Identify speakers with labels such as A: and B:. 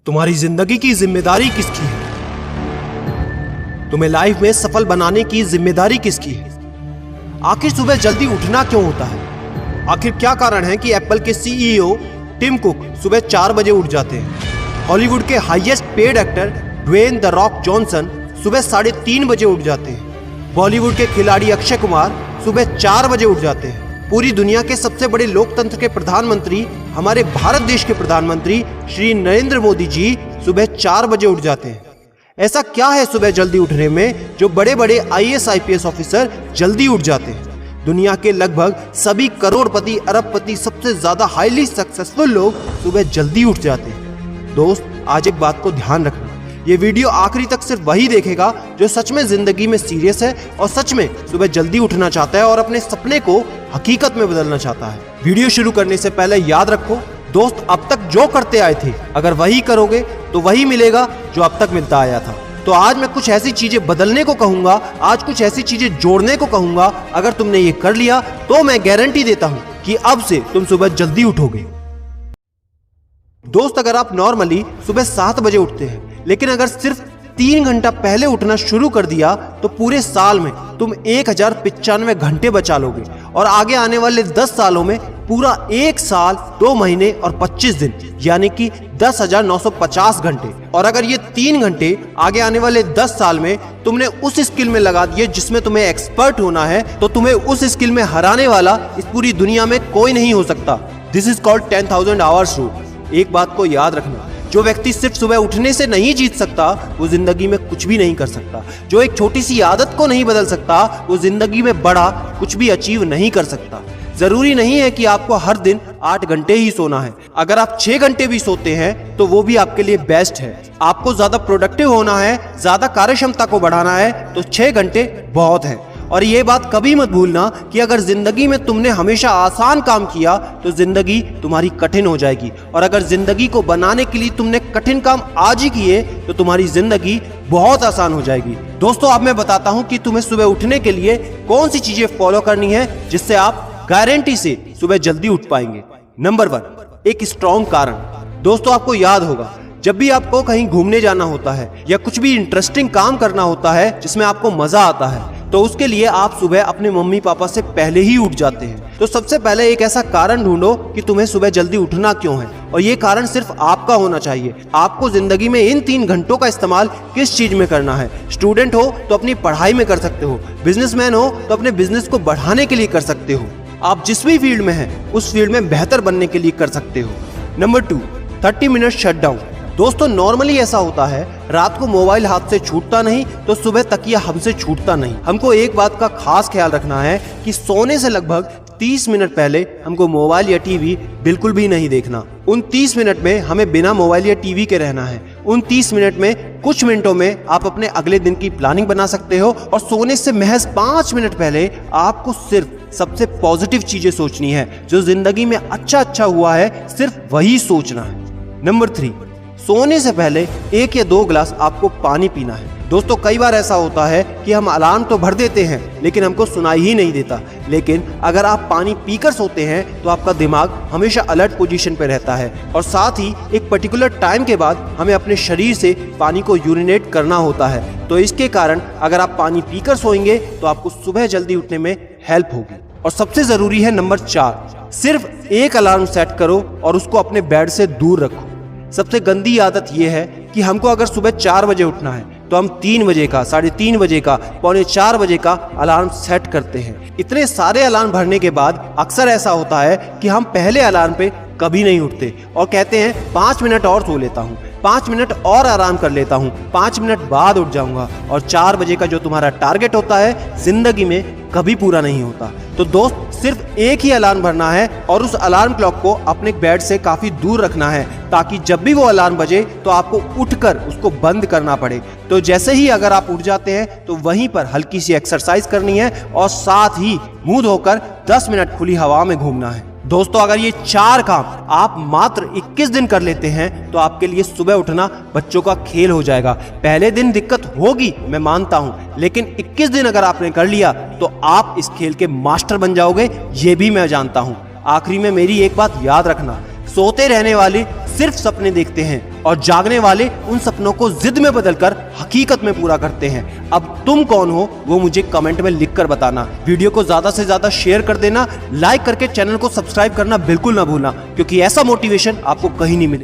A: तुम्हारी जिंदगी की जिम्मेदारी किसकी है? तुम्हें लाइफ में सफल बनाने की जिम्मेदारी किसकी है? आखिर सुबह जल्दी उठना क्यों होता है? आखिर क्या कारण है कि एप्पल के सीईओ टिम कुक सुबह 4 बजे उठ जाते हैं? हॉलीवुड के highest paid actor Dwayne the Rock Johnson सुबह 3:30 बजे उठ जाते हैं। बॉलीवुड के खिलाड़ी अक्षय कुमार सुबह 4 बजे उठ जाते हैं। पूरी दुनिया के सबसे बड़े लोकतंत्र के प्रधानमंत्री, हमारे भारत देश के प्रधानमंत्री श्री नरेंद्र मोदी जी सुबह 4 बजे उठ जाते हैं। ऐसा क्या है सुबह जल्दी उठने में जो बड़े बड़े आईएएस आईपीएस ऑफिसर जल्दी उठ जाते हैं? दुनिया के लगभग सभी करोड़पति, अरबपति, सबसे ज्यादा हाईली सक्सेसफुल लोग सुबह जल्दी उठ जाते हैं। दोस्त, आज एक बात को ध्यान रखना, ये वीडियो आखिरी तक सिर्फ वही देखेगा जो सच में जिंदगी में सीरियस है और सच में सुबह जल्दी उठना चाहता है और अपने सपने को हकीकत में बदलना चाहता है। वीडियो शुरू करने से पहले याद रखो दोस्त, अब तक जो करते आए थे अगर वही करोगे तो वही मिलेगा जो अब तक मिलता आया था। तो आज मैं कुछ ऐसी चीजें बदलने को कहूंगा, आज कुछ ऐसी चीजें जोड़ने को कहूंगा। अगर तुमने ये कर लिया तो मैं गारंटी देता हूं कि अब से तुम सुबह जल्दी उठोगे। दोस्त, अगर आप नॉर्मली सुबह 7 बजे उठते हैं लेकिन अगर सिर्फ 3 घंटा पहले उठना शुरू कर दिया तो पूरे साल में तुम 1095 घंटे बचा लोगे और आगे आने वाले 10 सालों में पूरा 1 साल 2 महीने और 25 दिन यानी कि 10,950 घंटे। और अगर ये 3 घंटे आगे आने वाले 10 साल में तुमने उस स्किल में लगा दिए जिसमें तुम्हें एक्सपर्ट होना है तो तुम्हें उस स्किल में हराने वाला इस पूरी दुनिया में कोई नहीं हो सकता। This is called 10,000 hours rule. एक बात को याद रखना, जो व्यक्ति सिर्फ सुबह उठने से नहीं जीत सकता वो जिंदगी में कुछ भी नहीं कर सकता। जो एक छोटी सी आदत को नहीं बदल सकता वो जिंदगी में बड़ा कुछ भी अचीव नहीं कर सकता। जरूरी नहीं है कि आपको हर दिन 8 घंटे ही सोना है। अगर आप 6 घंटे भी सोते हैं तो वो भी आपके लिए बेस्ट है। आपको ज्यादा प्रोडक्टिव होना है, ज्यादा कार्यक्षमता को बढ़ाना है तो 6 घंटे बहुत है। और ये बात कभी मत भूलना कि अगर जिंदगी में तुमने हमेशा आसान काम किया तो जिंदगी तुम्हारी कठिन हो जाएगी और अगर जिंदगी को बनाने के लिए तुमने कठिन काम आज ही किए तो तुम्हारी जिंदगी बहुत आसान हो जाएगी। दोस्तों, अब मैं बताता हूं कि तुम्हें सुबह उठने के लिए कौन सी चीजें फॉलो करनी है जिससे आप गारंटी से सुबह जल्दी उठ पाएंगे। नंबर 1, एक स्ट्रॉन्ग कारण। दोस्तों, आपको याद होगा जब भी आपको कहीं घूमने जाना होता है या कुछ भी इंटरेस्टिंग काम करना होता है जिसमें आपको मजा आता है तो उसके लिए आप सुबह अपने मम्मी पापा से पहले ही उठ जाते हैं। तो सबसे पहले एक ऐसा कारण ढूंढो कि तुम्हें सुबह जल्दी उठना क्यों है और ये कारण सिर्फ आपका होना चाहिए। आपको जिंदगी में इन 3 घंटों का इस्तेमाल किस चीज में करना है। स्टूडेंट हो तो अपनी पढ़ाई में कर सकते हो, बिजनेसमैन हो तो अपने बिजनेस को बढ़ाने के लिए कर सकते हो, आप जिस भी फील्ड में हैं उस फील्ड में बेहतर बनने के लिए कर सकते हो। Number 2, 30 minute shutdown. दोस्तों, नॉर्मली ऐसा होता है रात को मोबाइल हाथ से छूटता नहीं तो सुबह तकिया हमसे छूटता नहीं। हमको एक बात का खास ख्याल रखना है कि सोने से लगभग 30 मिनट पहले हमको मोबाइल या टीवी बिल्कुल भी नहीं देखना। उन 30 मिनट में हमें बिना मोबाइल या टीवी के रहना है। उन 30 मिनट में कुछ मिनटों में आप अपने अगले दिन की प्लानिंग बना सकते हो और सोने से महज 5 मिनट पहले आपको सिर्फ सबसे पॉजिटिव चीजें सोचनी है। जो जिंदगी में अच्छा हुआ है सिर्फ वही सोचना है। नंबर 3, सोने से पहले 1 या 2 गिलास आपको पानी पीना है। दोस्तों, कई बार ऐसा होता है कि हम अलार्म तो भर देते हैं लेकिन हमको सुनाई ही नहीं देता। लेकिन अगर आप पानी पीकर सोते हैं तो आपका दिमाग हमेशा अलर्ट पोजीशन पे रहता है और साथ ही एक पर्टिकुलर टाइम के बाद हमें अपने शरीर से पानी को यूरिनेट करना होता है। तो इसके कारण अगर आप पानी पीकर सोएंगे तो आपको सुबह जल्दी उठने में हेल्प होगी। और सबसे जरूरी है नंबर 4, सिर्फ एक अलार्म सेट करो और उसको अपने बेड से दूर रखो। सबसे गंदी आदत यह है कि हमको अगर सुबह 4 बजे उठना है तो हम 3 बजे का, 3:30 बजे का, 3:45 बजे का अलार्म सेट करते हैं। इतने सारे अलार्म भरने के बाद अक्सर ऐसा होता है कि हम पहले अलार्म पे कभी नहीं उठते और कहते हैं 5 मिनट और सो लेता हूँ, 5 मिनट और आराम कर लेता हूँ, 5 मिनट बाद उठ जाऊंगा। और 4 बजे का जो तुम्हारा टारगेट होता है जिंदगी में कभी पूरा नहीं होता। तो दोस्त, सिर्फ एक ही अलार्म भरना है और उस अलार्म क्लॉक को अपने बेड से काफी दूर रखना है ताकि जब भी वो अलार्म बजे तो आपको उठकर उसको बंद करना पड़े। तो जैसे ही अगर आप उठ जाते हैं तो वहीं पर हल्की सी एक्सरसाइज करनी है और साथ ही मुंह धोकर 10 मिनट खुली हवा में घूमना है। दोस्तों, अगर ये 4 काम आप मात्र 21 दिन कर लेते हैं तो आपके लिए सुबह उठना बच्चों का खेल हो जाएगा। पहले दिन दिक्कत होगी, मैं मानता हूं, लेकिन 21 दिन अगर आपने कर लिया तो आप इस खेल के मास्टर बन जाओगे, ये भी मैं जानता हूं। आखिरी में मेरी एक बात याद रखना, सोते रहने वाले सिर्फ सपने देखते हैं और जागने वाले उन सपनों को जिद में बदलकर हकीकत में पूरा करते हैं। अब तुम कौन हो वो मुझे कमेंट में लिखकर बताना। वीडियो को ज्यादा से ज्यादा शेयर कर देना, लाइक करके चैनल को सब्सक्राइब करना बिल्कुल ना भूलना, क्योंकि ऐसा मोटिवेशन आपको कहीं नहीं मिले।